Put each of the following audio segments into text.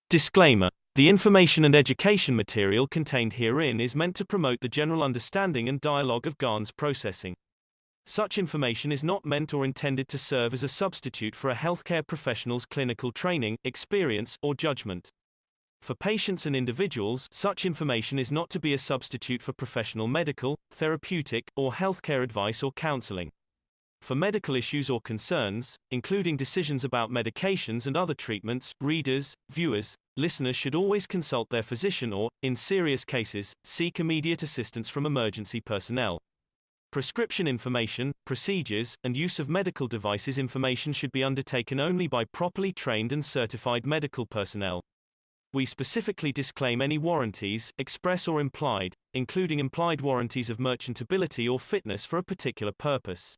Disclaimer. The information and education material contained herein is meant to promote the general understanding and dialogue of GAN's processing. Such information is not meant or intended to serve as a substitute for a healthcare professional's clinical training, experience, or judgment. For patients and individuals, such information is not to be a substitute for professional medical, therapeutic, or healthcare advice or counseling. For medical issues or concerns, including decisions about medications and other treatments, readers, viewers, listeners should always consult their physician or, in serious cases, seek immediate assistance from emergency personnel. Prescription information, procedures, and use of medical devices information should be undertaken only by properly trained and certified medical personnel. We specifically disclaim any warranties, express or implied, including implied warranties of merchantability or fitness for a particular purpose.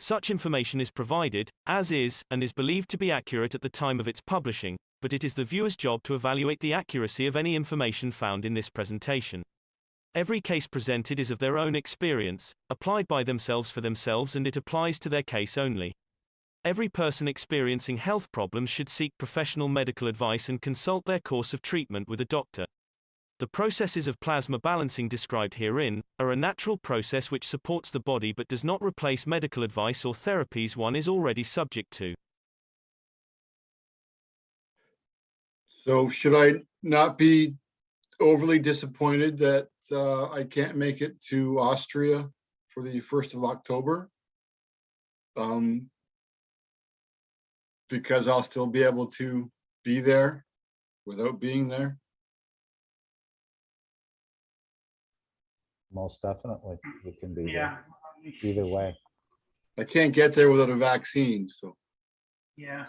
Such information is provided, as is, and is believed to be accurate at the time of its publishing, but it is the viewer's job to evaluate the accuracy of any information found in this presentation. Every case presented is of their own experience, applied by themselves for themselves, and it applies to their case only. Every person experiencing health problems should seek professional medical advice and consult their course of treatment with a doctor. The processes of plasma balancing described herein are a natural process which supports the body but does not replace medical advice or therapies one is already subject to. So should I not be overly disappointed that I can't make it to Austria for the 1st of October? Because I'll still be able to be there without being there. Most definitely, you can be Yeah. there either way. I can't get there without a vaccine, so Yeah.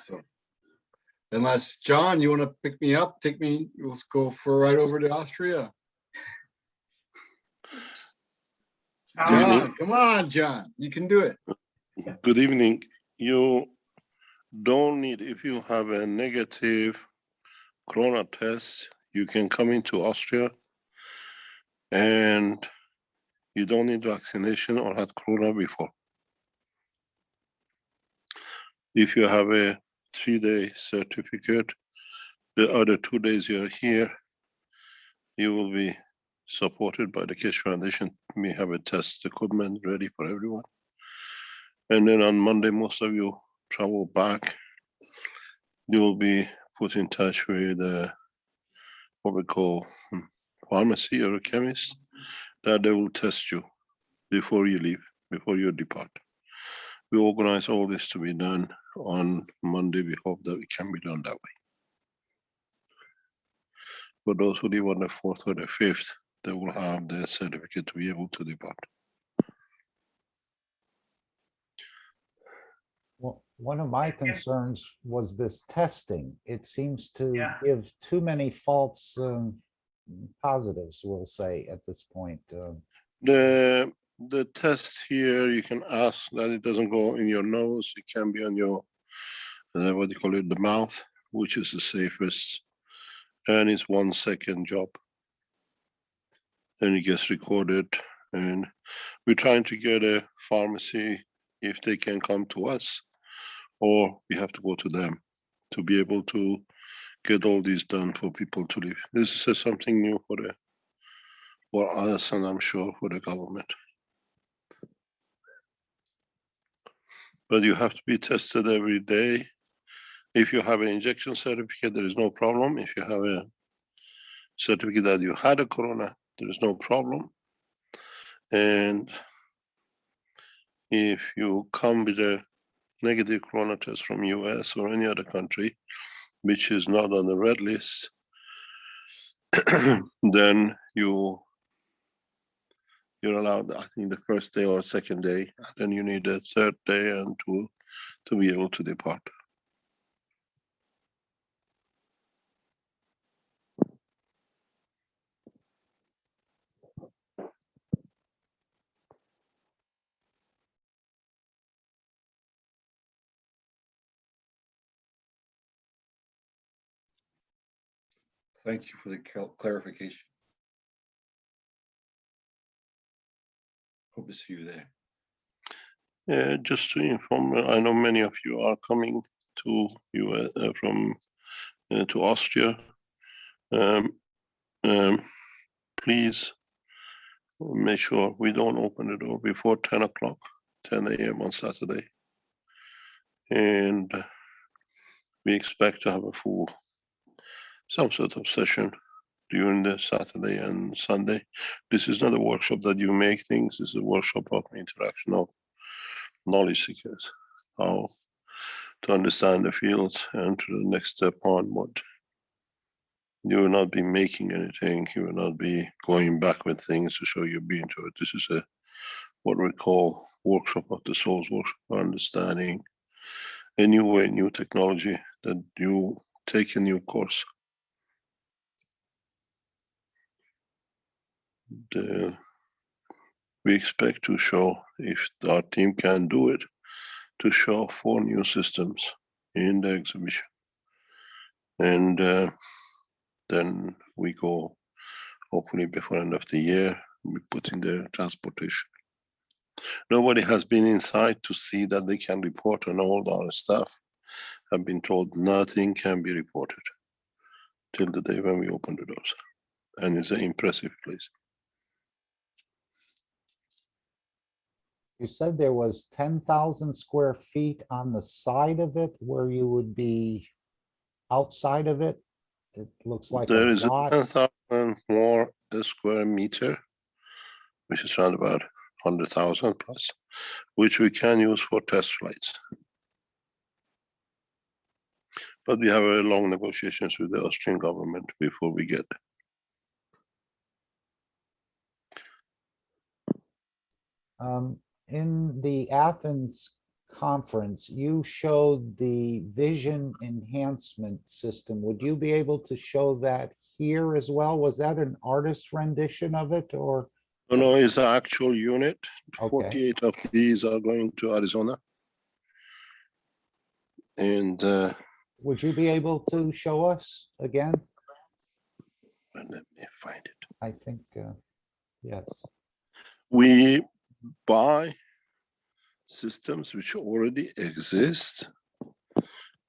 unless, John, you want to pick me up, take me, let's go for a ride over to Austria. John, come on, John, you can do it. Good evening. You don't need, if you have a negative corona test, you can come into Austria and you don't need vaccination or had corona before. If you have a 3-day certificate, the other 2 days you're here, you will be supported by the Keshe Foundation. We have a test equipment ready for everyone. And then on Monday, most of you travel back. You will be put in touch with what we call pharmacy or a chemist, that they will test you before you leave, before you depart. We organize all this to be done on Monday. We hope that it can be done that way. For those who leave on the 4th or the 5th, they will have the certificate to be able to depart. Well, one of my concerns was this testing. It seems to Yeah. give too many false positives, we'll say, at this point. The test here, you can ask that it doesn't go in your nose. It can be on your, what do you call it, the mouth, which is the safest. And it's 1 second job. And it gets recorded. And we're trying to get a pharmacy, if they can come to us, or we have to go to them to be able to get all these done for people to live. This is something new for us, and I'm sure for the government. But you have to be tested every day. If you have an injection certificate, there is no problem. If you have a certificate that you had a corona, there is no problem. And if you come with a negative corona test from US or any other country, which is not on the red list, then you're allowed, I think, the 1st day or 2nd day, and then you need a 3rd day and to be able to depart. Thank you for the clarification. Hope to see you there. Just to inform, I know many of you are coming to US to Austria Um, please make sure we don't open the door before 10 o'clock, 10 a.m. on Saturday. And we expect to have a some sort of session during the Saturday and Sunday. This is not a workshop that you make things, this is a workshop of interaction of knowledge seekers, how to understand the fields and to the next step onward. You will not be making anything, you will not be going back with things to show you've been to it. This is what we call workshop of the souls, workshop of understanding a new way, new technology, that you take a new course. We expect to show, if our team can do it, to show 4 new systems in the exhibition. And then we go, hopefully before end of the year, we put in the transportation. Nobody has been inside to see that they can report on all our stuff. I've been told nothing can be reported till the day when we open the doors. And it's an impressive place. You said there was 10,000 square feet on the side of it where you would be outside of it. It looks like There a is a dot. 10,000 more square meter, which is around about 100,000 plus, which we can use for test flights. But we have very long negotiations with the Austrian government before we get there. In the Athens conference, you showed the vision enhancement system. Would you be able to show that here as well? Was that an artist rendition of it or? No, it's an actual unit. Okay. 48 of these are going to Arizona. And Would you be able to show us again? let me find it. I think, yes. We buy systems which already exist,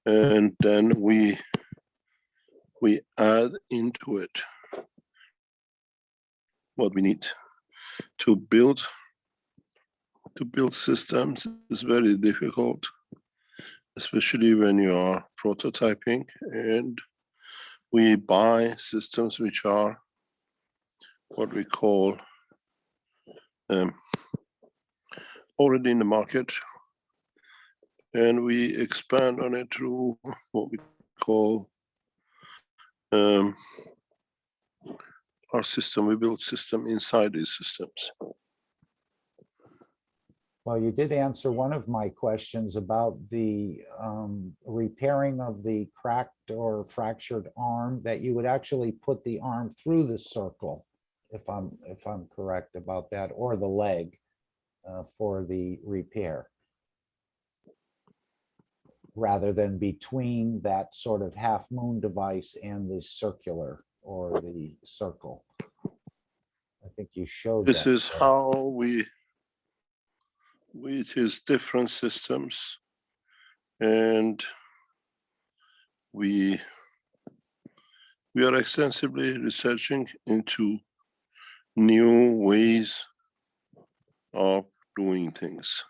and then we add into it what we need to build. To build systems is very difficult, especially when you are prototyping, and we buy systems which are what we call already in the market, and we expand on it through what we call our system. We build system inside these systems. Well, you did answer one of my questions about the repairing of the cracked or fractured arm, that you would actually put the arm through the circle, if I'm correct about that, or the leg for the repair, rather than between that sort of half moon device and the circular or the circle. I think you showed This that. is how it is different systems, and we are extensively researching into new ways of doing things.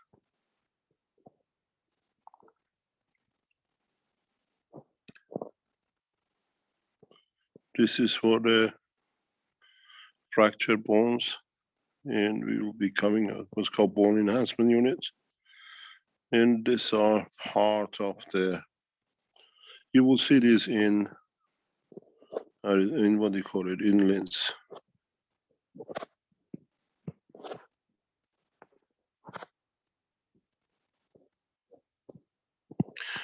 This is for the fractured bones, and we will be coming out what's called bone enhancement units. And these are part of you will see this in what do you call it, in lens.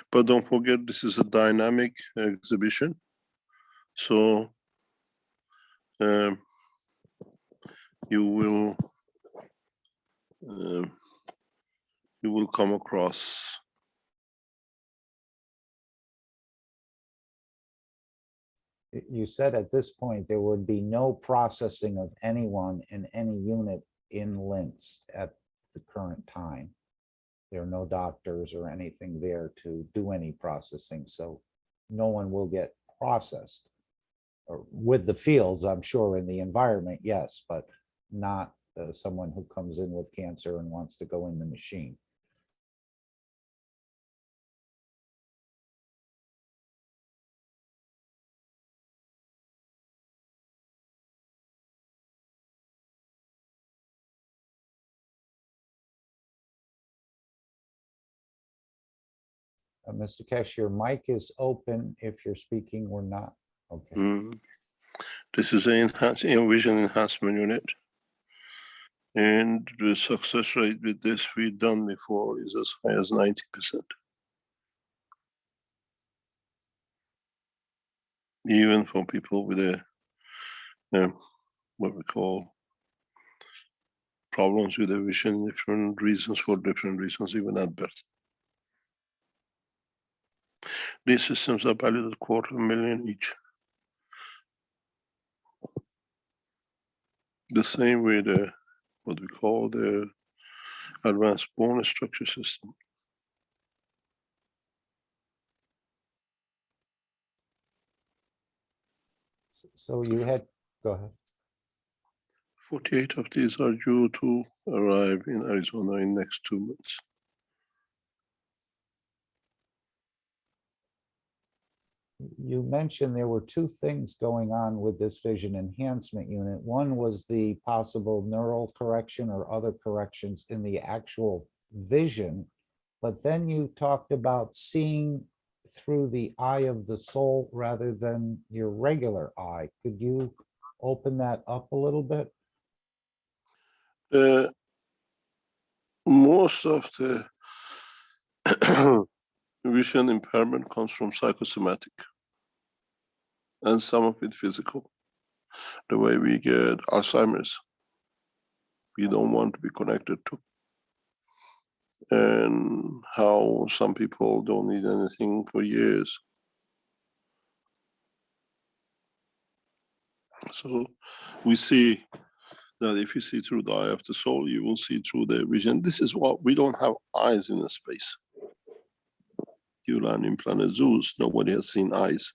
But don't forget, this is a dynamic exhibition. So you will come across You said at this point, there would be no processing of anyone in any unit in Linz at the current time. There are no doctors or anything there to do any processing, so no one will get processed. or with the fields, I'm sure, in the environment, yes, but not someone who comes in with cancer and wants to go in the machine. Mr. Keshe, your mic is open if you're speaking or not. Okay. This is a vision enhancement unit. And the success rate with this we've done before is as high as 90%. Even for people with a what we call problems with the vision, different reasons for different reasons, even at birth. These systems are valued at $250,000 each. The same way the what we call the advanced bone structure system. So you had, go ahead. 48 of these are due to arrive in Arizona in next 2 months. You mentioned there were two things going on with this vision enhancement unit. One was the possible neural correction or other corrections in the actual vision, but then you talked about seeing through the eye of the soul rather than your regular eye. Could you open that up a little bit? Most of the vision impairment comes from psychosomatic and some of it physical. The way we get Alzheimer's, we don't want to be connected to. And how some people don't need anything for years. So we see that if you see through the eye of the soul, you will see through the vision. This is what we don't have eyes in the space. You land in planet Zeus, nobody has seen eyes.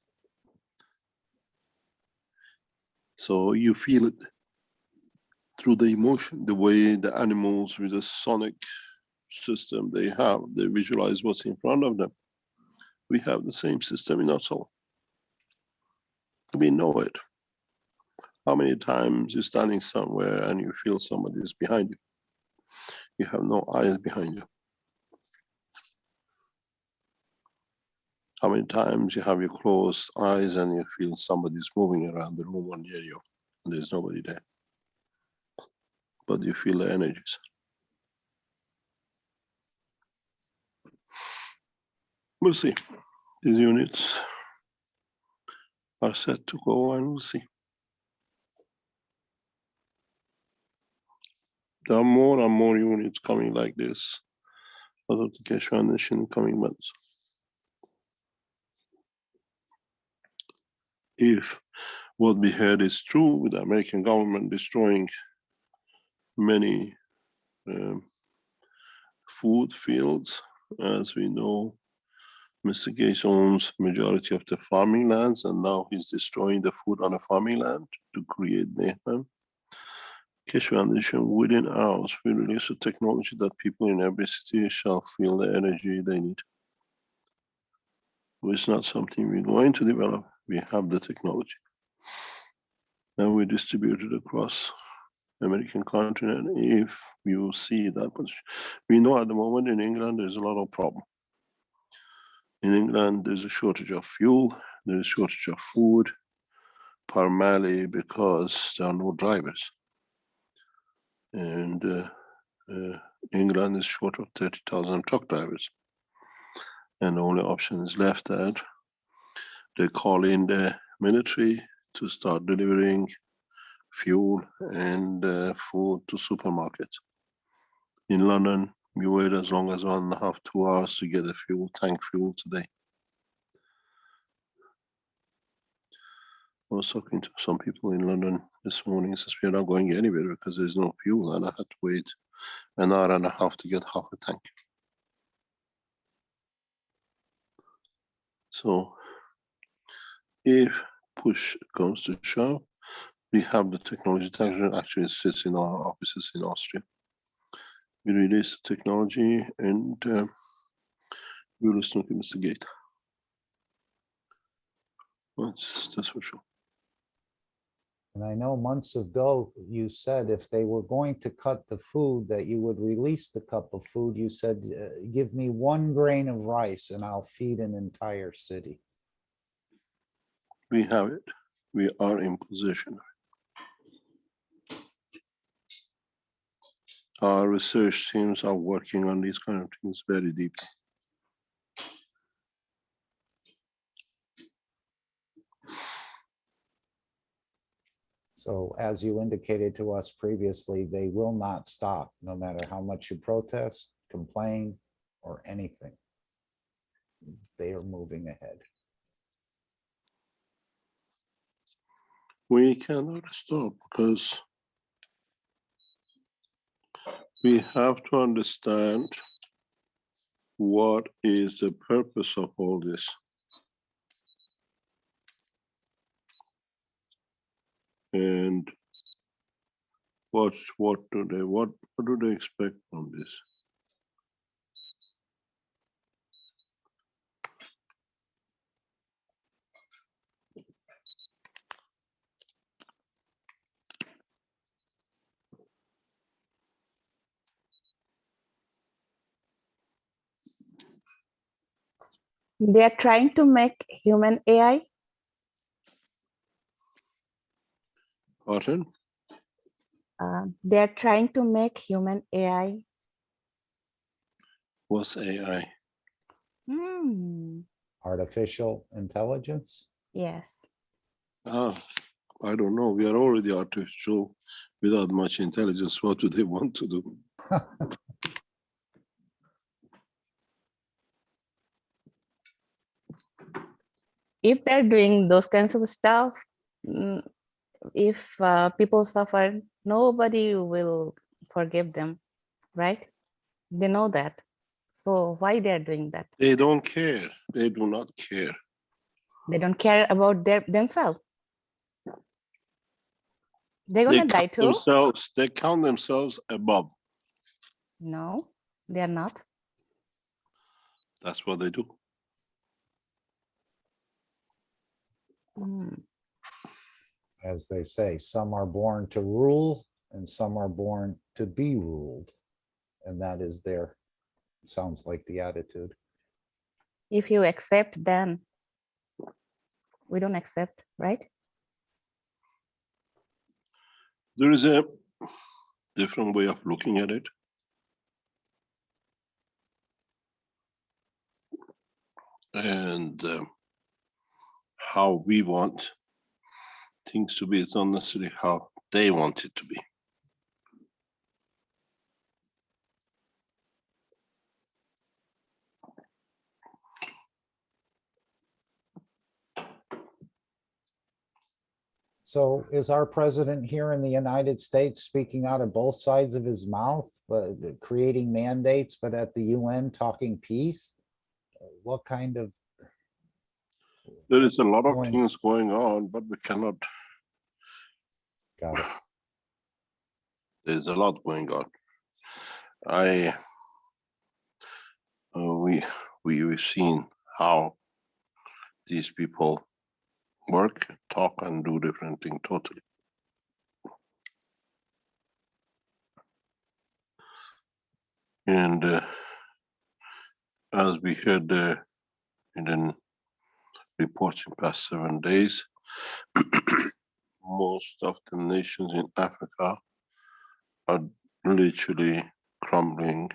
So you feel it through the emotion, the way the animals with a sonic system they visualize what's in front of them. We have the same system in our soul. We know it. How many times you're standing somewhere and you feel somebody is behind you? You have no eyes behind you. How many times you have your closed eyes and you feel somebody's moving around the room or near you and there's nobody there, but you feel the energies. We'll see. These units are set to go and we'll see. There are more and more units coming like this out of the Keshe Foundation in coming months. If what we heard is true, with the American government destroying many food fields, as we know, Mr. Gates owns majority of the farming lands, and now he's destroying the food on a farming land to create mayhem. Keshe Foundation within hours will release a technology that people in every city shall feel the energy they need. It's not something we're going to develop. We have the technology. And we distribute it across the American continent if you see that. But we know at the moment in England, there's a lot of problem. In England, there's a shortage of fuel, there's a shortage of food, primarily because there are no drivers. And England is short of 30,000 truck drivers. And the only option is left that they call in the military to start delivering fuel and food to supermarkets. In London, you wait as long as 1.5 to 2 hours to get a tank fuel today. I was talking to some people in London this morning, says we're not going anywhere because there's no fuel, and I had to wait 1.5 hours to get half a tank. So if push comes to shove, we have the technology that actually sits in our offices in Austria. We release the technology and we will still investigate. That's for sure. And I know months ago, you said if they were going to cut the food, that you would release the cup of food. You said, give me 1 grain of rice and I'll feed an entire city. We have it. We are in position. Our research teams are working on these kind of things very deeply. So as you indicated to us previously, they will not stop, no matter how much you protest, complain, or anything. They are moving ahead. We cannot stop because we have to understand what is the purpose of all this. And what do they expect from this? They are trying to make human AI. Pardon? They are trying to make human AI. What's AI? Artificial intelligence? Yes. I don't know. We are already artificial without much intelligence. What do they want to do? If they're doing those kinds of stuff, if people suffer, nobody will forgive them, right? They know that. So why they're doing that? They don't care. They do not care. They don't care about themselves. They're They gonna die count too? themselves. They count themselves above. No, they're not. That's what they do. As they say, some are born to rule and some are born to be ruled. And that is their, sounds like the attitude. If you accept, then we don't accept, right? There is a different way of looking at it. And how we want things to be, it's not necessarily how they want it to be. So is our president here in the United States speaking out of both sides of his mouth, creating mandates, but at the UN talking peace? What kind of? There is a lot of things going on, but we cannot. Got it. There's a lot going on. We've seen how these people work, talk, and do different things totally. And as we heard in the reports in past 7 days, most of the nations in Africa are literally crumbling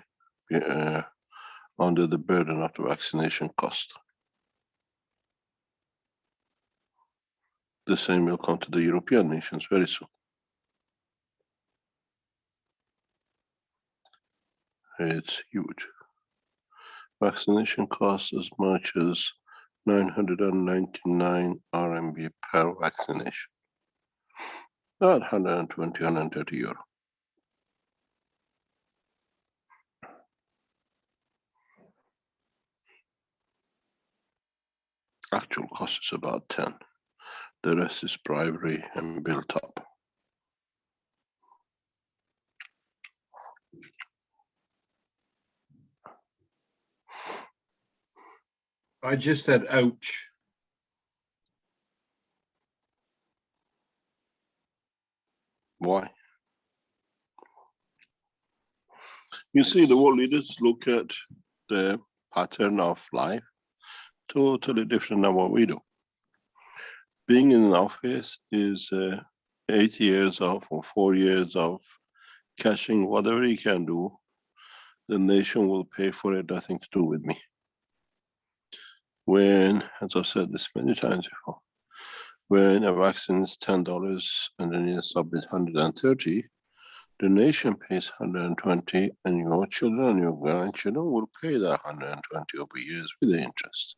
under the burden of the vaccination cost. The same will come to the European nations very soon. It's huge. Vaccination costs as much as 999 RMB per vaccination. About 120, 130 euro. Actual cost is about 10. The rest is bribery and built up. I just said, ouch. Why? You see, the world leaders look at the pattern of life totally different than what we do. Being in an office is 8 years of or 4 years of cashing whatever he can do. The nation will pay for it, nothing to do with me. When, as I've said this many times before, when a vaccine is $10 and then you submit 130, the nation pays 120, and your children and your grandchildren will pay that 120 over years with the interest.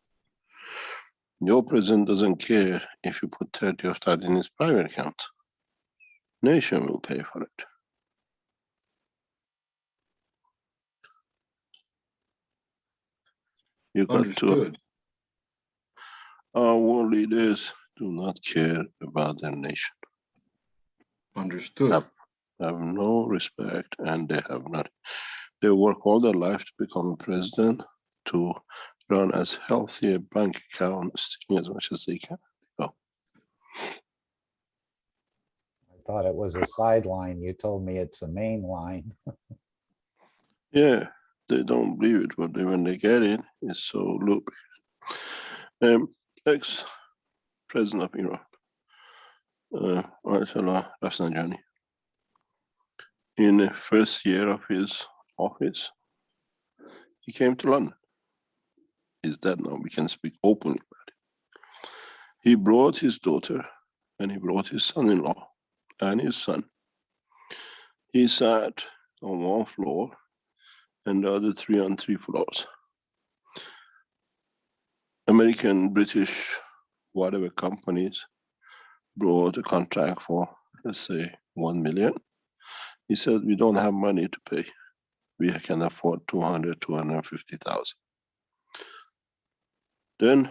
Your president doesn't care if you put 30 of that in his private account. Nation will pay for it. You got to. Understood. Our world leaders do not care about their nation. Understood. Have no respect, and they have not. They work all their life to become a president, to run as healthy a bank account, sticking as much as they can. Go. I thought it was a sideline. You told me it's a main line. Yeah, they don't believe it, but when they get it, it's so lubricated. Ex-president of Iraq, Ayatollah Rafsanjani, in the first year of his office, he came to London. He's dead now, we can speak openly about it. He brought his daughter and he brought his son-in-law and his son. He sat on one floor and the other 3 on 3 floors. American, British, whatever companies brought a contract for, let's say, 1 million. He said, we don't have money to pay. We can afford 200, 250,000. Then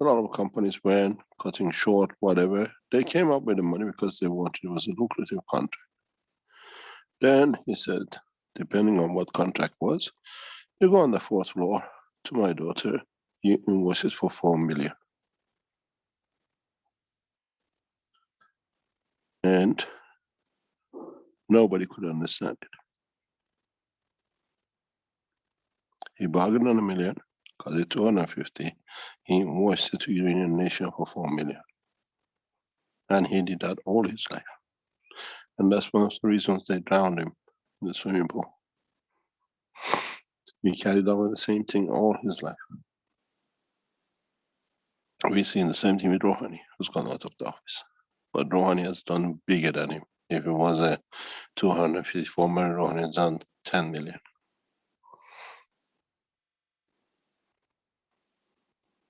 a lot of companies went cutting short, whatever. They came up with the money because they wanted, it was a lucrative contract. Then he said, depending on what contract was, you go on the 4th floor to my daughter, you invoice it for 4 million. And nobody could understand it. He bargained on 1 million, got it 250. He invoiced it to Union Nation for 4 million. And he did that all his life. And that's one of the reasons they drowned him in the swimming pool. He carried on with the same thing all his life. We've seen the same thing with Rouhani, who's gone out of the office. But Rouhani has done bigger than him. If it was a 254 million, Rouhani has done 10 million.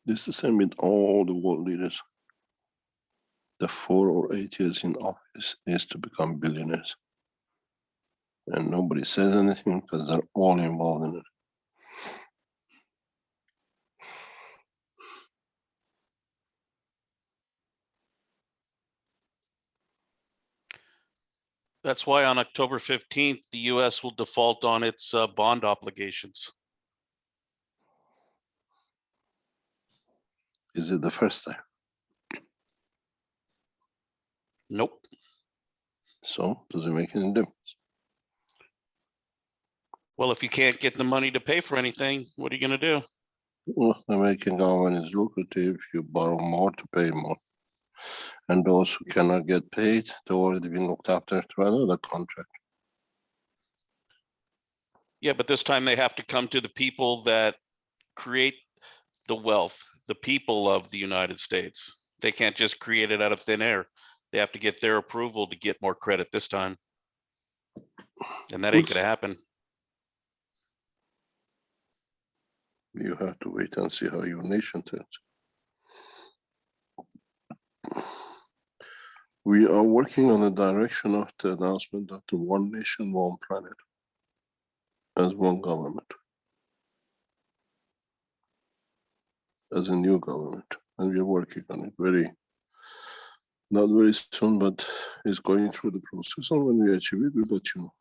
This is the same with all the world leaders. The 4 or 8 years in office is to become billionaires. And nobody says anything because they're all involved in it. That's why on October 15th, the US will default on its bond obligations. Is it the first time? Nope. So does it make any difference? Well, if you can't get the money to pay for anything, what are you going to do? Well, the American government is lucrative. You borrow more to pay more. And those who cannot get paid, they've already been looked after through another contract. Yeah, but this time they have to come to the people that create the wealth, the people of the United States. They can't just create it out of thin air. They have to get their approval to get more credit this time. And that ain't going to happen. You have to wait and see how your nation turns. We are working on the direction of the announcement of the one nation, one planet as one government, as a new government. And we are working on it very Not very soon, but it's going through the process, and when we achieve it, we'll let you know.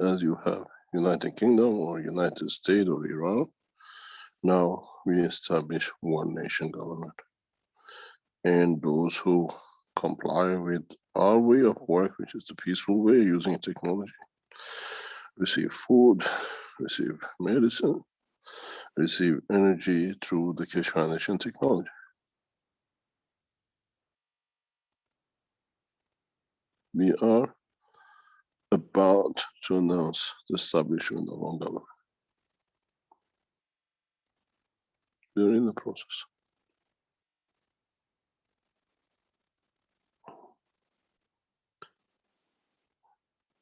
As you have United Kingdom or United States or Iran, now we establish one nation government. And those who comply with our way of work, which is the peaceful way using technology, receive food, receive medicine, receive energy through the Keshe Foundation technology. We are about to announce the establishment of our government. We're in the process.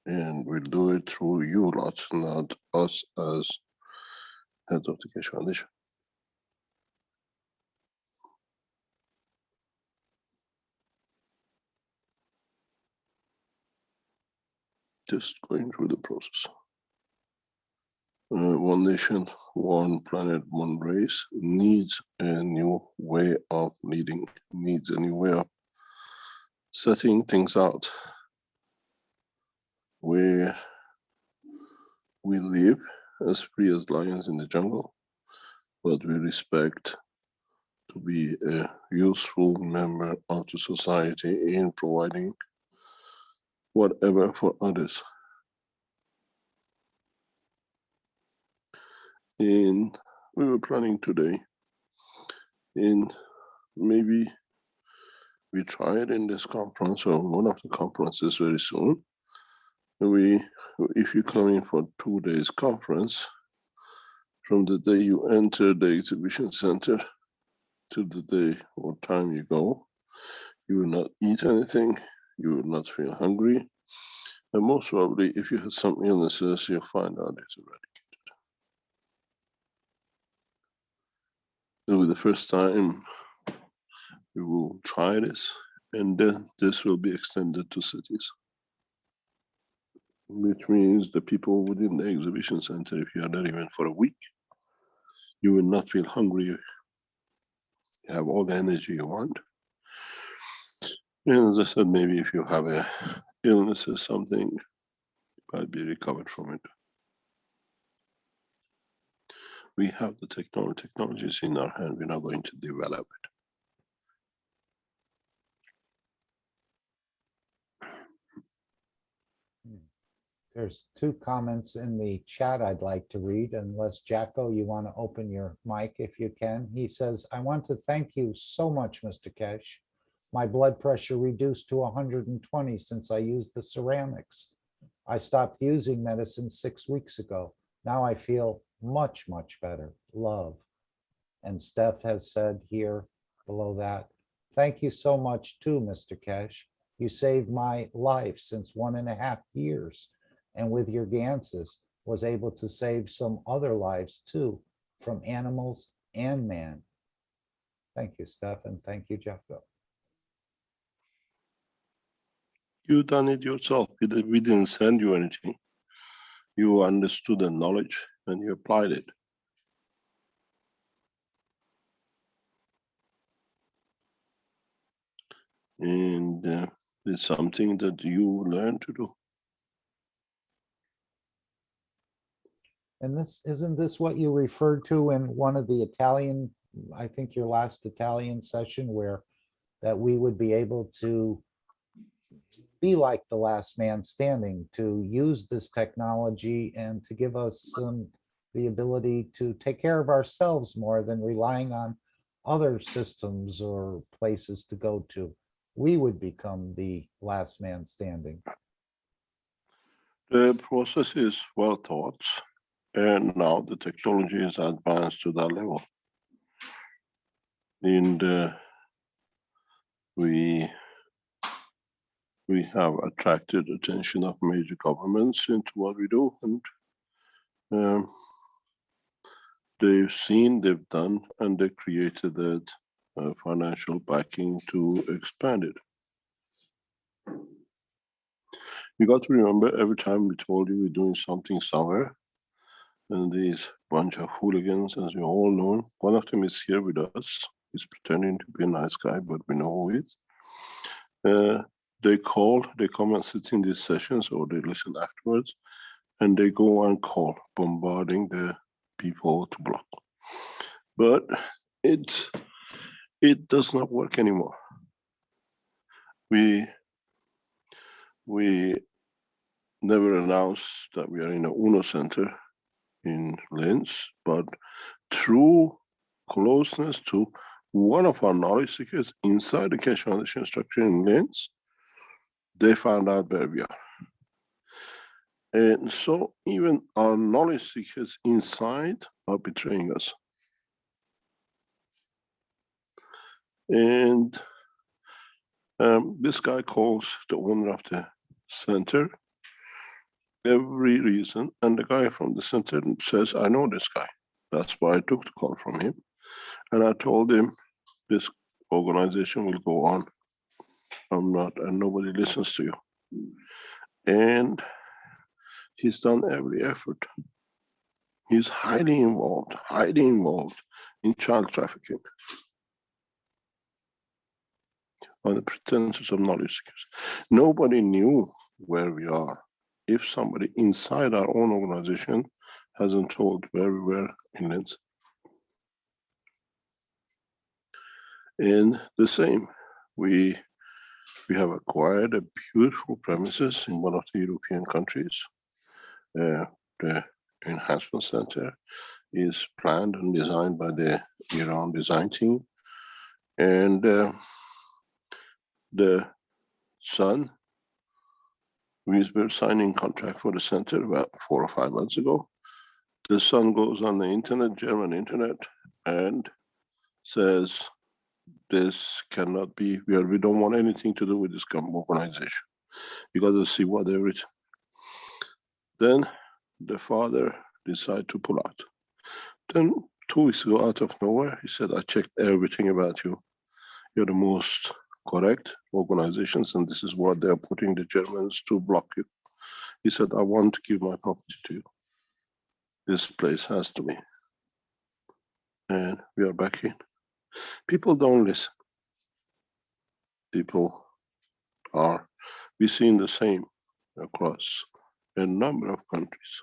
And we'll do it through you lots, not us as heads of the Keshe Foundation. Just going through the process. One nation, one planet, one race needs a new way of leading, needs a new way of setting things out, where we live as free as lions in the jungle, but we respect to be a useful member of the society in providing whatever for others. And we were planning today, and maybe we try it in this conference or one of the conferences very soon. If you come in for 2 days conference, from the day you enter the exhibition center to the day or time you go, you will not eat anything, you will not feel hungry, and most probably if you have some illnesses, you'll find out it's eradicated. It'll be the first time we will try this, and then this will be extended to cities, which means the people within the exhibition center, if you are there even for a week, you will not feel hungry. You have all the energy you want. And as I said, maybe if you have a illness or something, you might be recovered from it. We have the technologies in our hand. We're not going to develop it. There's 2 comments in the chat I'd like to read, unless Jacko, you want to open your mic if you can. He says, I want to thank you so much, Mr. Keshe. My blood pressure reduced to 120 since I used the ceramics. I stopped using medicine 6 weeks ago. Now I feel much, much better. Love. And Steph has said here below that, thank you so much too, Mr. Keshe. You saved my life since 1.5 years. And with your Ganses, was able to save some other lives too, from animals and man. Thank you, Steph, and thank you, Jeffco. You done it yourself. We didn't send you anything. You understood the knowledge and you applied it. And it's something that you learn to do. And isn't this what you referred to in one of the Italian, I think your last Italian session, where that we would be able to be like the last man standing, to use this technology and to give us the ability to take care of ourselves more than relying on other systems or places to go to. We would become the last man standing. The process is well thought, and now the technology is advanced to that level. And we have attracted attention of major governments into what we do, and they've seen, they've done, and they created that financial backing to expand it. You got to remember, every time we told you we're doing something somewhere, And these bunch of hooligans, as we all know, one of them is here with us. He's pretending to be a nice guy, but we know who he is. They come and sit in these sessions, or they listen afterwards, and they go and call, bombarding the people to block. But it does not work anymore. We never announced that we are in a UNO center in Linz, but through closeness to one of our knowledge seekers inside the Keshe Foundation structure in Linz, they found out where we are. And so even our knowledge seekers inside are betraying us. And this guy calls the owner of the center every reason, and the guy from the center says, I know this guy. That's why I took the call from him. And I told him, this organization will go on. I'm not, and nobody listens to you. And he's done every effort. He's highly involved in child trafficking on the pretenses of knowledge seekers. Nobody knew where we are if somebody inside our own organization hasn't told where we were in Linz. And the same, we have acquired a beautiful premises in one of the European countries. The enhancement center is planned and designed by the Iran design team. And the son, we were signing contract for the center about 4 or 5 months ago. The son goes on the internet, German internet, and says, this cannot be, we don't want anything to do with this organization. You got to see what they've written. Then the father decided to pull out. Then 2 weeks ago, out of nowhere, he said, I checked everything about you. You're the most correct organizations, and this is what they're putting the Germans to block you. He said, I want to give my property to you. This place has to be. And we are back in. People don't listen. People are, we've seen the same across a number of countries.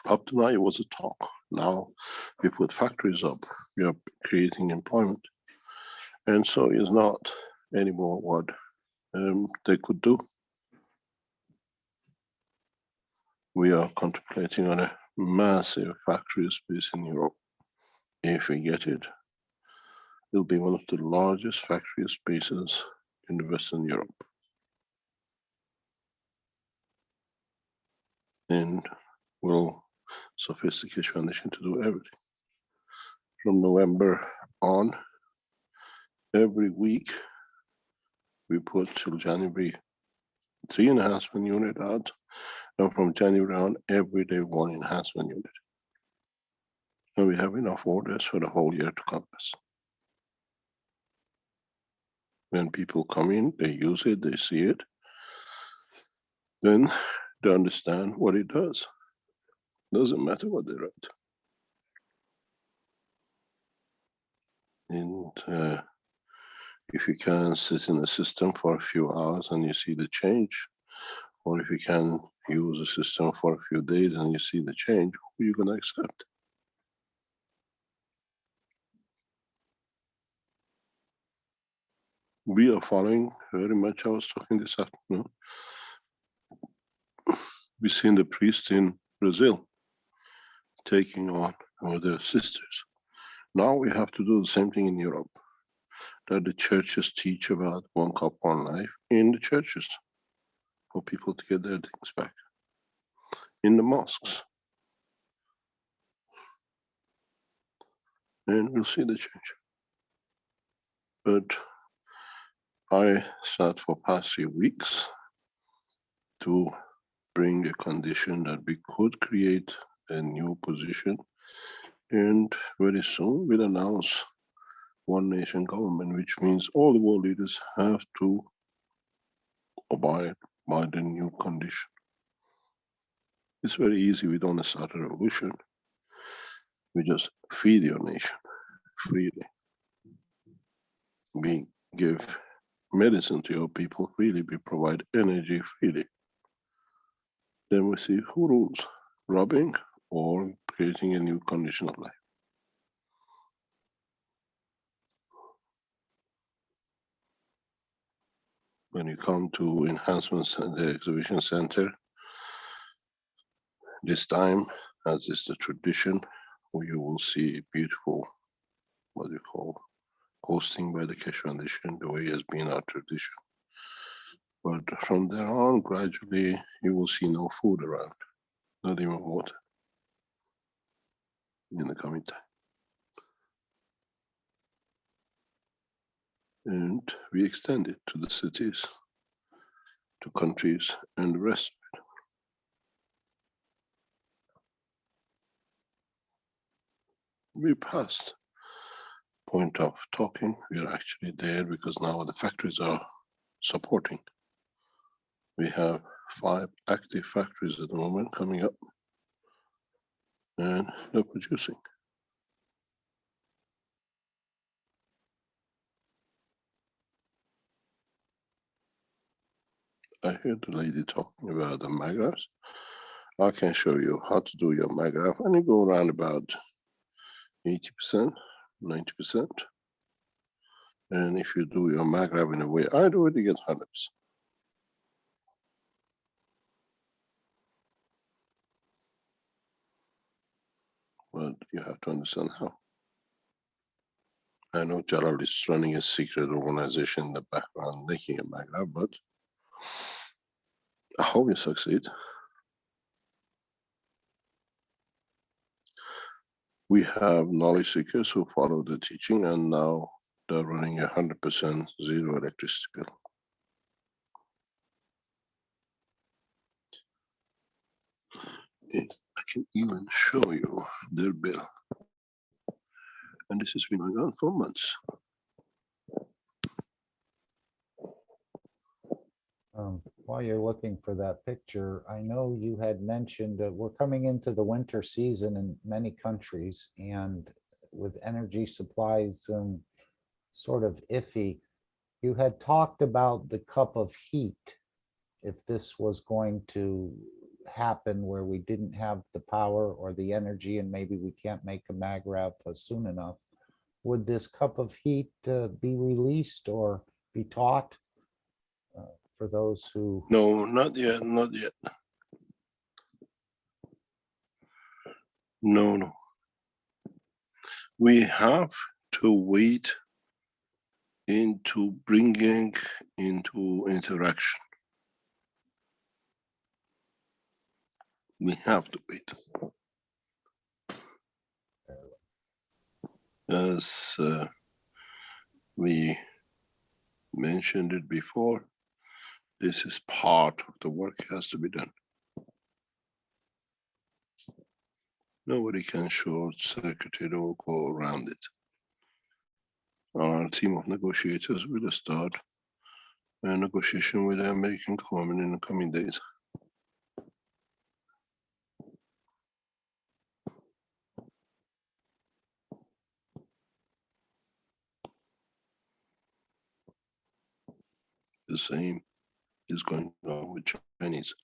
Up to now, it was a talk. Now we put factories up, we are creating employment. And so it's not anymore what they could do. We are contemplating on a massive factory space in Europe. If we get it, it'll be one of the largest factory spaces in the Western Europe. And will sophisticate Keshe Foundation to do everything. From November on, every week, we put till January 3 enhancement unit out, and from January on, every day 1 enhancement unit. And we have enough orders for the whole year to cover us. When people come in, they use it, they see it, then they understand what it does. Doesn't matter what they write. And if you can sit in the system for a few hours and you see the change, or if you can use the system for a few days and you see the change, who are you going to accept? We are following very much. I was talking this afternoon. We've seen the priests in Brazil taking on the sisters. Now we have to do the same thing in Europe, that the churches teach about 1 cup, 1 life in the churches for people to get their things back. In the mosques. And we'll see the change. But I sat for past few weeks to bring a condition that we could create a new position, and very soon we'll announce 1 nation government, which means all the world leaders have to abide by the new condition. It's very easy. We don't start a revolution. We just feed your nation freely. We give medicine to your people freely. We provide energy freely. Then we see who rules, robbing or creating a new condition of life. When you come to enhancements at the exhibition center, this time, as is the tradition, you will see beautiful, what we call, hosting by the Keshe Foundation, the way it has been our tradition. But from there on, gradually, you will see no food around, not even water in the coming time. And we extend it to the cities, to countries, and the rest of it. We passed point of talking. We are actually there because now the factories are supporting. We have 5 active factories at the moment coming up, and they're producing. I heard the lady talking about the magraphs. I can show you how to do your magraph, and you go around about 80%, 90%. And if you do your magraph in the way I do it, you get 100%. But you have to understand how. I know Jalal is running a secret organization in the background making a magraph, but I hope you succeed. We have knowledge seekers who follow the teaching, and now they're running 100% zero electricity bill. I can even show you their bill. And this has been going on for months. While you're looking for that picture, I know you had mentioned that we're coming into the winter season in many countries, and with energy supplies sort of iffy, you had talked about the cup of heat. If this was going to happen where we didn't have the power or the energy and maybe we can't make a magrav soon enough, would this cup of heat be released or be taught for those who? No, not yet, not yet. No. We have to wait into bringing into interaction. We have to wait. As we mentioned it before, this is part of the work that has to be done. Nobody can short circuit it or go around it. Our team of negotiators will start a negotiation with the American government in the coming days. The same is going on with Chinese.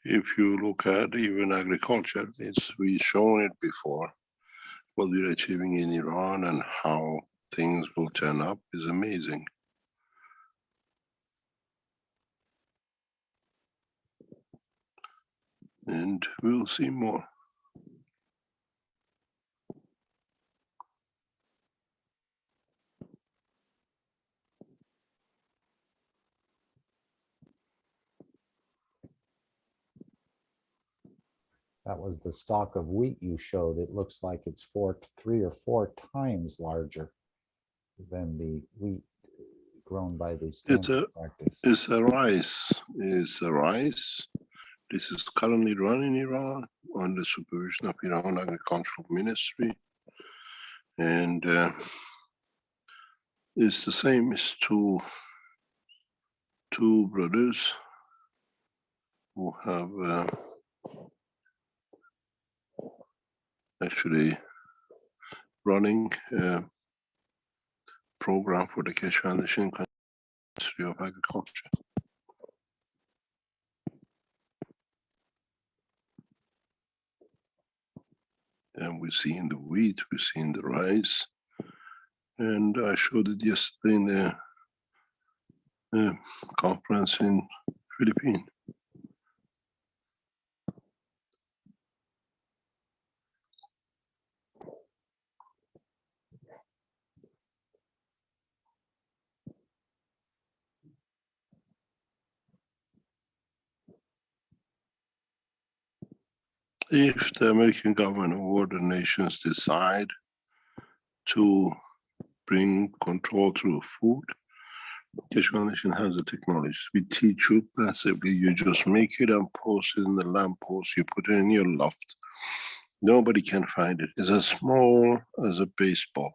If you look at even agriculture, we've shown it before. What we're achieving in Iran and how things will turn up is amazing. and we'll see more. That was the stalk of wheat you showed. It looks like it's 3 or 4 times larger than the wheat grown by the standard practice. It's a rice. It's a rice. This is currently run in Iran under supervision of Iran Agricultural Ministry. And it's the same as two brothers who have actually running a program for the Keshe Foundation Ministry of Agriculture. And we're seeing the wheat, we're seeing the rice. And I showed it yesterday in the conference in Philippines. If the American government or the nations decide to bring control through food, Keshe Foundation has the technology. We teach you passively. You just make it and post it in the lamppost. You put it in your loft. Nobody can find it. It's as small as a baseball.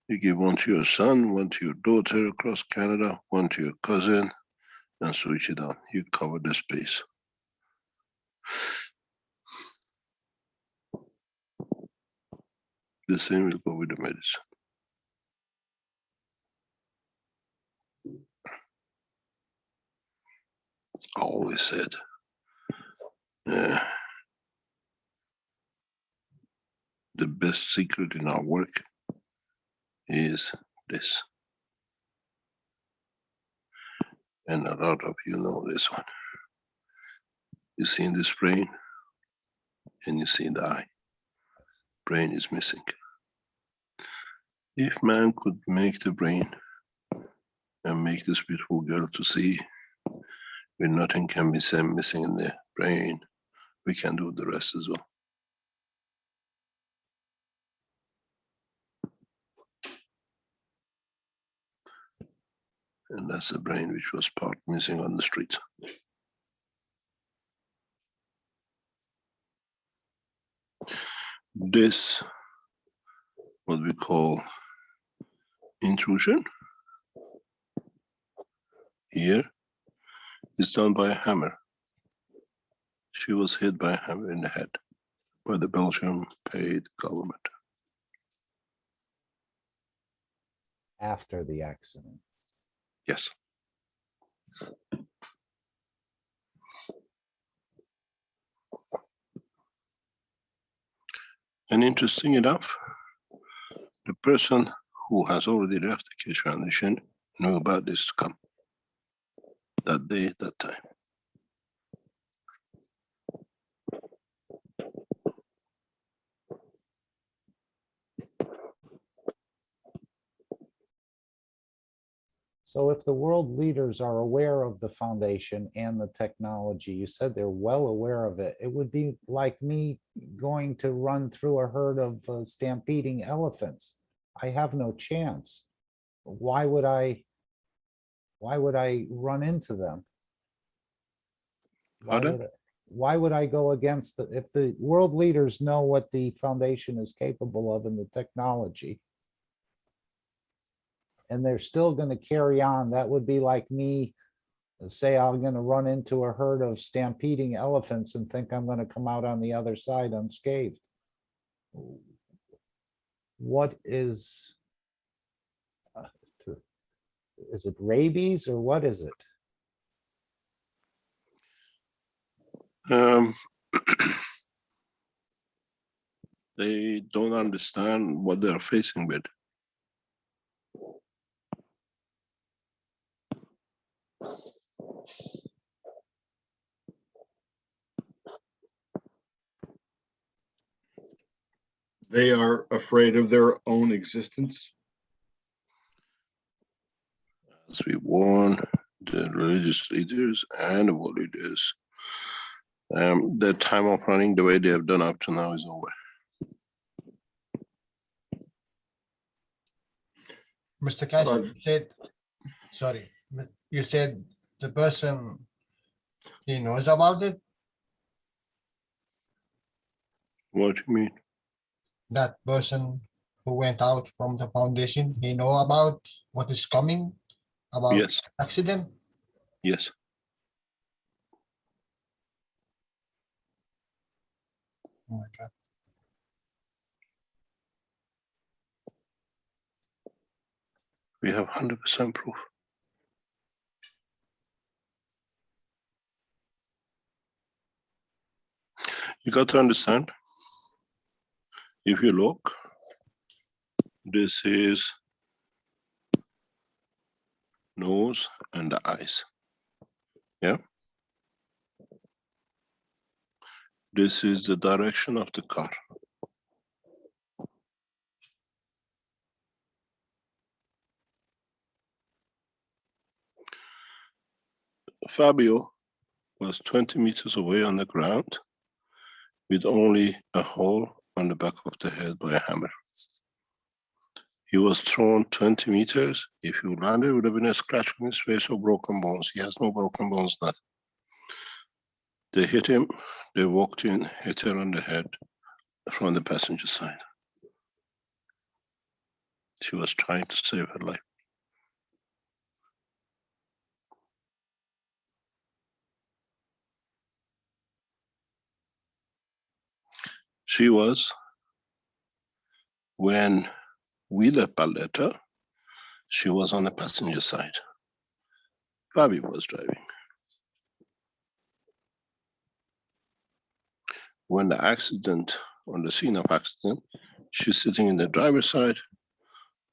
You give one to your son, one to your daughter across Canada, one to your cousin, and switch it on. You cover the space. The same will go with the medicine. I always said, the best secret in our work is this. And a lot of you know this one. You see in this brain, and you see in the eye. Brain is missing. If man could make the brain and make this beautiful girl to see when nothing can be missing in the brain, we can do the rest as well. And that's the brain which was part missing on the streets. This, what we call intrusion, here, is done by a hammer. She was hit by a hammer in the head by the Belgian paid government. After the accident. Yes. And interesting enough, the person who has already left the Keshe Foundation knew about this to come. That day, that time. So if the world leaders are aware of the foundation and the technology, you said they're well aware of it, it would be like me going to run through a herd of stampeding elephants. I have no chance. Why would I run into them? Why would I go against if the world leaders know what the foundation is capable of in the technology? And they're still going to carry on. That would be like me say I'm going to run into a herd of stampeding elephants and think I'm going to come out on the other side unscathed. What is it rabies or what is it? They don't understand what they're facing with. They are afraid of their own existence. As we warn the religious leaders and the world leaders, their time of running the way they have done up to now is over. Mr. Keshe, I've- you said, sorry, you said the person, he knows about it, What do you mean? that person who went out from the foundation, he know about what is coming, about Yes, accident? yes. Oh my God. We have 100% proof. You got to understand, if you look, this is nose and the eyes. Yeah. This is the direction of the car. Fabio was 20 meters away on the ground with only a hole on the back of the head by a hammer. He was thrown 20 meters. If he landed, it would have been a scratch on his face or broken bones. He has no broken bones, nothing. They hit him, they walked in, hit her on the head from the passenger side. She was trying to save her life. She was, when we left Barletta, she was on the passenger side. Fabi was driving. When the accident, on the scene of accident, she's sitting in the driver's side,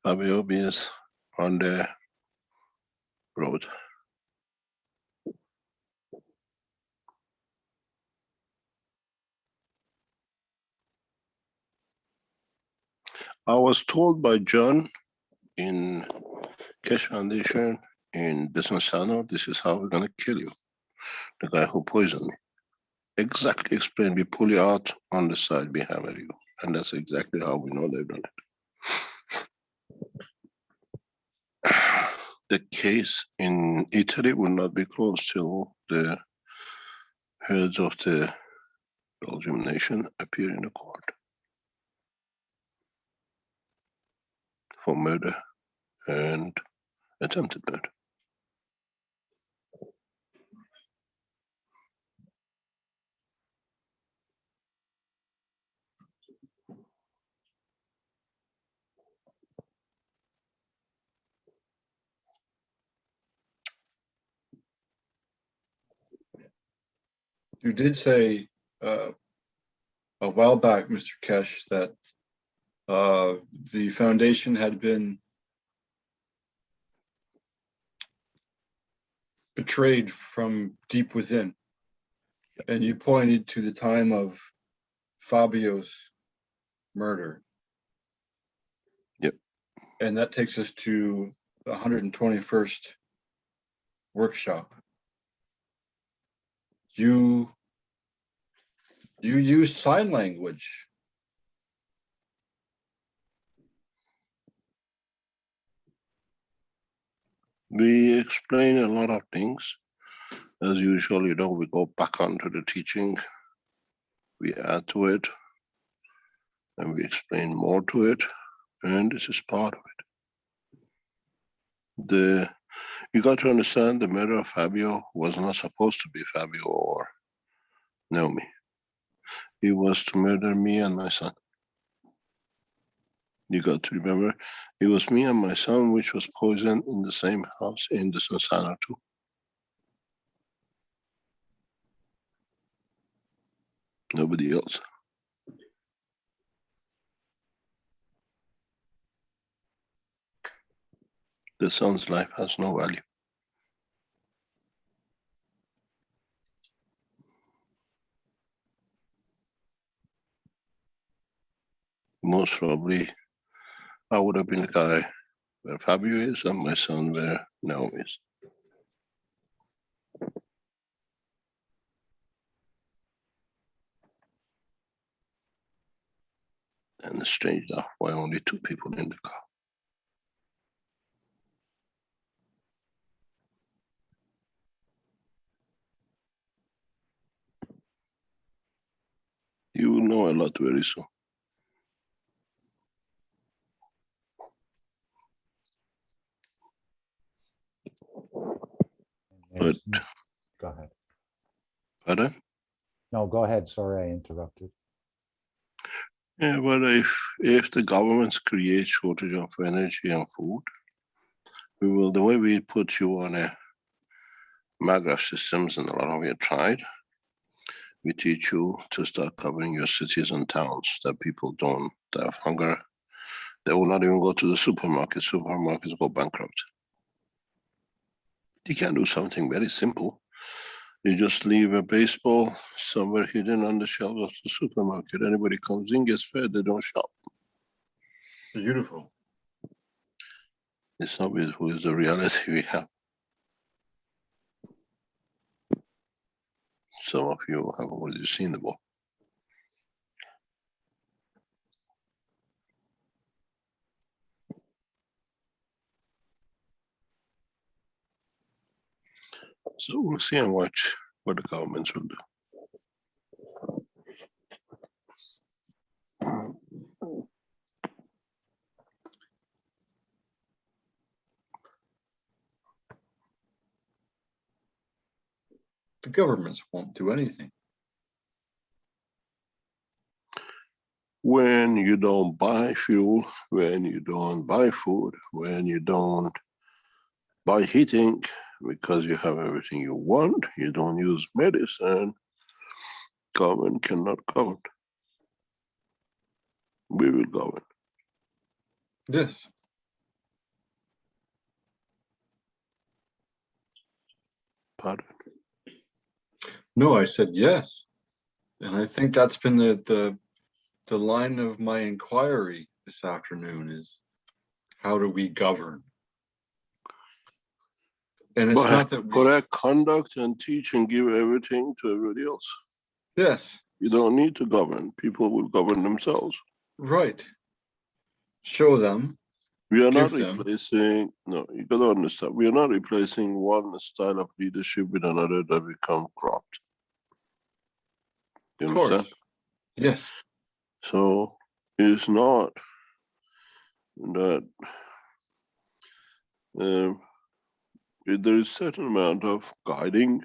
Fabio is on the road. I was told by John in Keshe Foundation in Desensano, this is how we're gonna kill you. The guy who poisoned me. Exactly explained, we pull you out on the side, we hammer you. And that's exactly how we know they've done it. The case in Italy will not be closed till the heads of the Belgium nation appear in the court for murder and attempted murder. You did say a while back, Mr. Keshe, that the foundation had been betrayed from deep within. And you pointed to the time of Fabio's murder. Yep. And that takes us to the 121st workshop. You used sign language. We explain a lot of things. As usual, you know, we go back onto the teaching, we add to it, and we explain more to it, and this is part of it. You got to understand the murder of Fabio was not supposed to be Fabio or Naomi. It was to murder me and my son. You got to remember, it was me and my son which was poisoned in the same house in the Sansana too. Nobody else. The son's life has no value. most probably I would have been the guy where Fabio is and my son where Naomi is. And it's strange enough, why only 2 people in the car? You will know a lot very soon. But, Go ahead. pardon? No, go ahead. Sorry, I interrupted. Yeah, but if the governments create shortage of energy and food, we will, the way we put you on a MAGRAF systems, and a lot of you tried, we teach you to start covering your cities and towns that people don't have hunger. They will not even go to the supermarket. Supermarkets go bankrupt. You can do something very simple. You just leave a baseball somewhere hidden on the shelf of the supermarket. Anybody comes in, gets fed, they don't shop. Beautiful. It's not beautiful, it's the reality we have. Some of you have already seen the book. So we'll see and watch what the governments will do. The governments won't do anything. When you don't buy fuel, when you don't buy food, when you don't buy heating, because you have everything you want, you don't use medicine, government cannot govern. We will govern. Yes. Pardon? No, I said yes. And I think that's been the line of my inquiry this afternoon is, how do we govern? And it's But not that we, correct conduct and teach and give everything to everybody else. yes, You don't need to govern. People will govern themselves. right. Show them, We are not give them. replacing, no, you gotta understand, we are not replacing one style of leadership with another that become corrupt. You Of course. understand? Yes. So it's not that there is certain amount of guiding,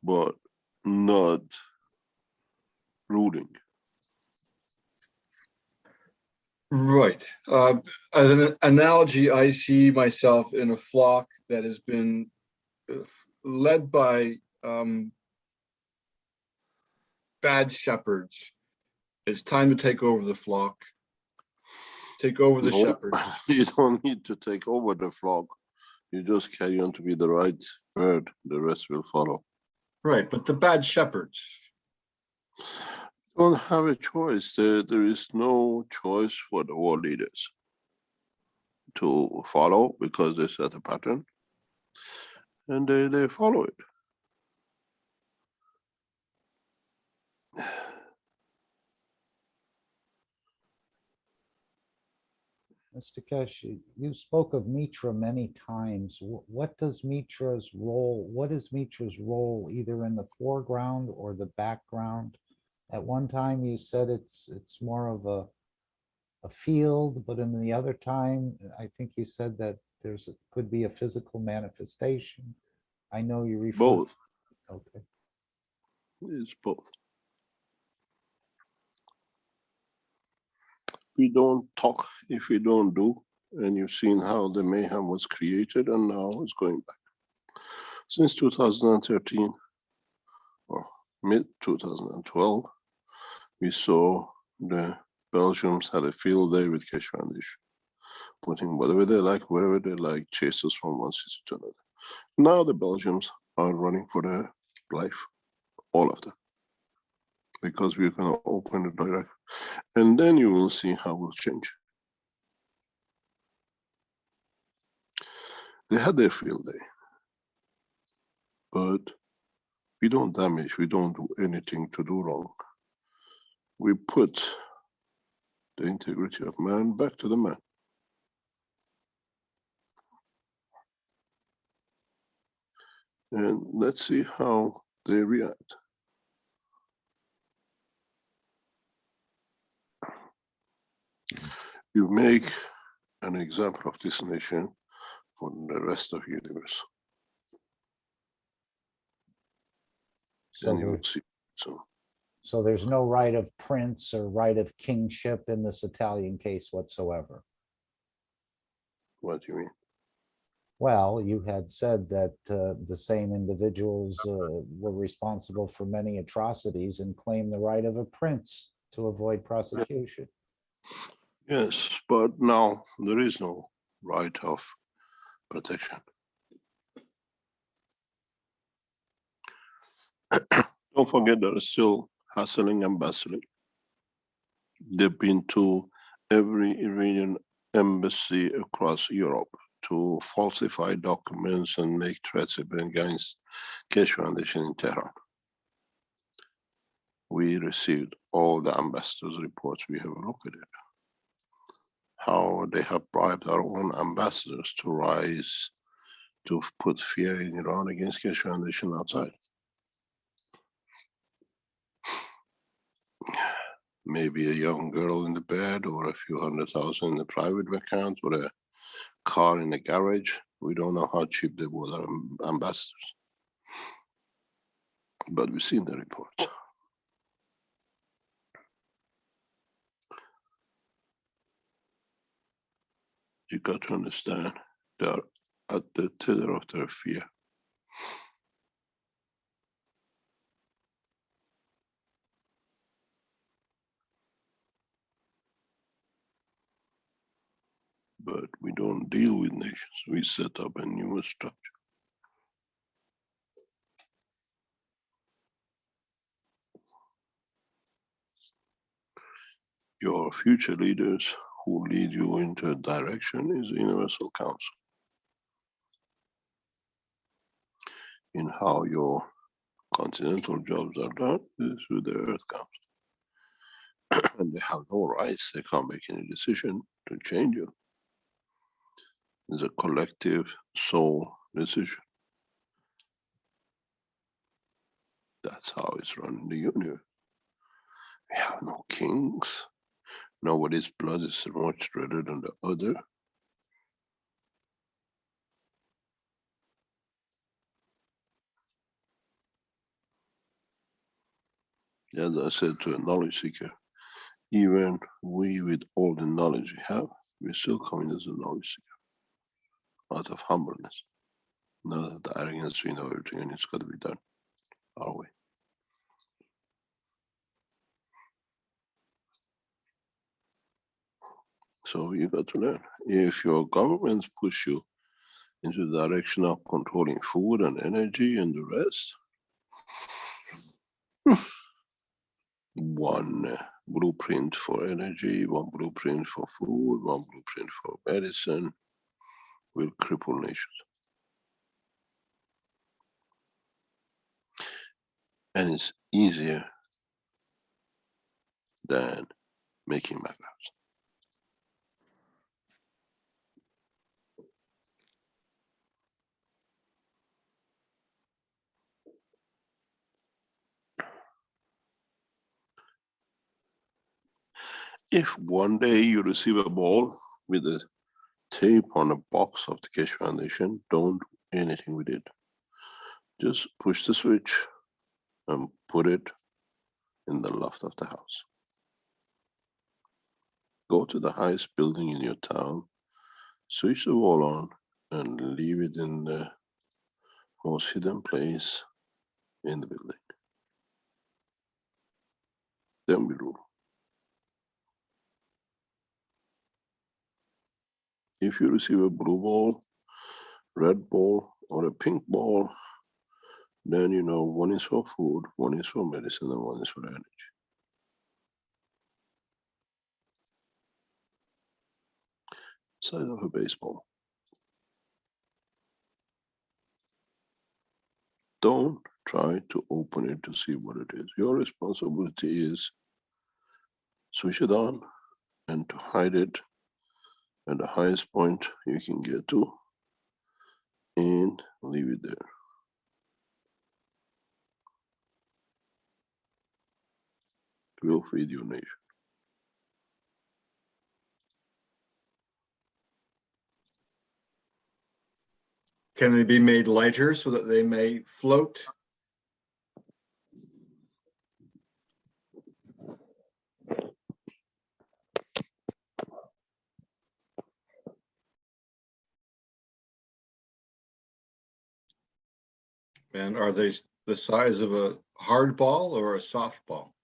but not ruling. Right. As an analogy, I see myself in a flock that has been led by bad shepherds. It's time to take over the flock. Take over the No, shepherds. you don't need to take over the flock. You just carry on to be the right herd. The rest will follow. Right, but the bad shepherds. Don't have a choice. There is no choice for the world leaders to follow because they set a pattern and they follow it. Mr. Keshe, you spoke of Mitra many times. What is Mitra's role either in the foreground or the background? At one time you said it's more of a field, but in the other time, I think you said that could be a physical manifestation. I know you refer. Both. Okay. It's both. We don't talk if we don't do, and you've seen how the mayhem was created and now it's going back. Since 2013 or mid-2012, we saw the Belgians had a field day with Keshe Foundation, putting whatever they like, wherever they like, chases from one city to another. Now the Belgians are running for their life, all of them. because we're going to open the direct, and then you will see how we'll change. They had their field day, but we don't damage, we don't do anything to do wrong. We put the integrity of man back to the man. And let's see how they react. You make an example of this nation for the rest of the universe. So And you there, will see. so there's no right of prince or right of kingship in this Italian case whatsoever. What do you mean? Well, you had said that the same individuals were responsible for many atrocities and claimed the right of a prince to avoid prosecution. Yes, but now there is no right of protection. Don't forget there is still hassling and bustling. They've been to every Iranian embassy across Europe to falsify documents and make threats against Keshe Foundation in Tehran. We received all the ambassadors' reports. We have a look at it. How they have bribed our own ambassadors to rise, to put fear in Iran against Keshe Foundation outside. Maybe a young girl in the bed, or a few $100,000 in the private account, or a car in the garage. We don't know how cheap they were, our ambassadors. But we've seen the reports. You got to understand, they are at the tether of their fear. But we don't deal with nations. We set up a new structure. Your future leaders who lead you into a direction is the Universal Council. In how your continental jobs are done is with the Earth Council. And they have no rights, they can't make any decision to change you. It's a collective soul decision. That's how it's run in the universe. We have no kings. Nobody's blood is much redder than the other. As I said to a knowledge seeker, even we, with all the knowledge we have, we're still coming as a knowledge seeker, out of humbleness, not out of the arrogance we know everything and it's got to be done our way. So you got to learn. If your governments push you into the direction of controlling food and energy and the rest, one blueprint for energy, one blueprint for food, one blueprint for medicine will cripple nations. And it's easier than making backups. If one day you receive a ball with a tape on a box of the Keshe Foundation, don't do anything with it. Just push the switch and put it in the loft of the house. Go to the highest building in your town, switch the wall on, and leave it in the most hidden place in the building. Then we rule. If you receive a blue ball, red ball, or a pink ball, Then you know one is for food, one is for medicine, and one is for energy. Size of a baseball. Don't try to open it to see what it is. Your responsibility is switch it on and to hide it at the highest point you can get to and leave it there. It will feed your nation. Can they be made lighter so that they may float? And are they the size of a hard ball or a soft ball?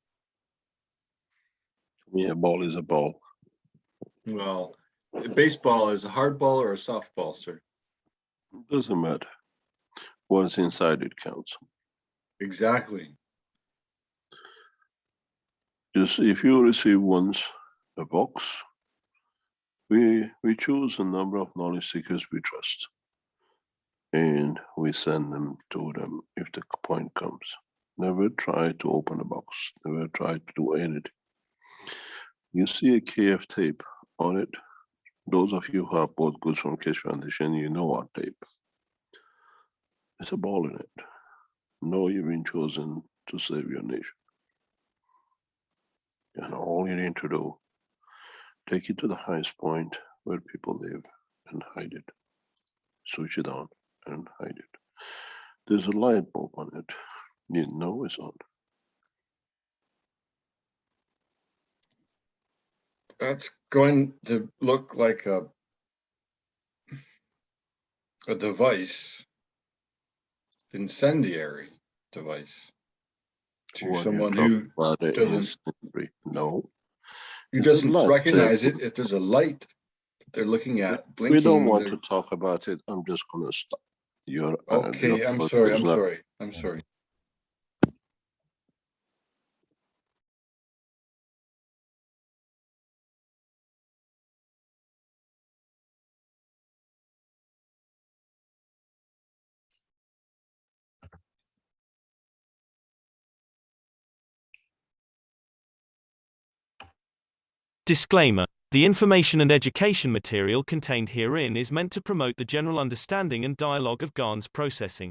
To me, a ball is a ball. Well, a baseball is a hard ball or a softball, sir? Doesn't matter. What's inside it counts. Exactly. Just if you receive once a box, we choose a number of knowledge seekers we trust. And we send them to them if the point comes. Never try to open a box. Never try to do anything. You see a KF tape on it. Those of you who have bought goods from Keshe Foundation, you know our tape. There's a ball in it. Know you've been chosen to save your nation. And all you need to do, take it to the highest point where people live and hide it. Switch it on and hide it. There's a light bulb on it. You know it's on. That's going to look like a device, incendiary device to What someone you who talk about it doesn't- is no. who It's a doesn't light recognize table. it if there's a light that they're looking at We blinking. don't want they're- to talk about it. I'm just gonna stop. Your Okay, I'm your sorry, is I'm not- sorry, I'm sorry. Disclaimer. The information and education material contained herein is meant to promote the general understanding and dialogue of GAN's processing.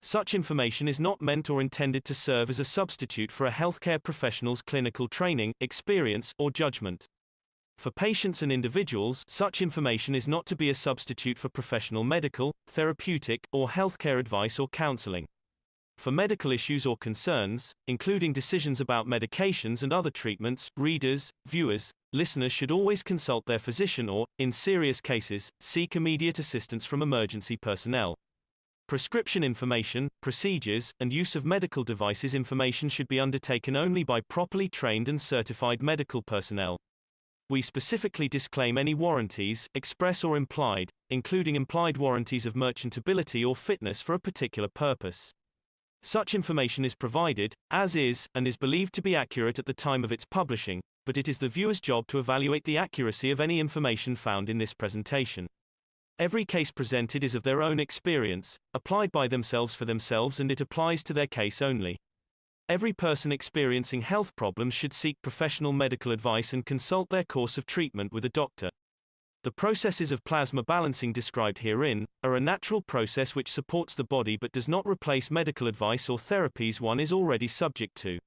Such information is not meant or intended to serve as a substitute for a healthcare professional's clinical training, experience, or judgment. For patients and individuals, such information is not to be a substitute for professional medical, therapeutic, or healthcare advice or counseling. For medical issues or concerns, including decisions about medications and other treatments, readers, viewers, listeners should always consult their physician or, in serious cases, seek immediate assistance from emergency personnel. Prescription information, procedures, and use of medical devices information should be undertaken only by properly trained and certified medical personnel. We specifically disclaim any warranties, express or implied, including implied warranties of merchantability or fitness for a particular purpose. Such information is provided, as is, and is believed to be accurate at the time of its publishing, but it is the viewer's job to evaluate the accuracy of any information found in this presentation. Every case presented is of their own experience, applied by themselves for themselves, and it applies to their case only. Every person experiencing health problems should seek professional medical advice and consult their course of treatment with a doctor. The processes of plasma balancing described herein are a natural process which supports the body but does not replace medical advice or therapies one is already subject to.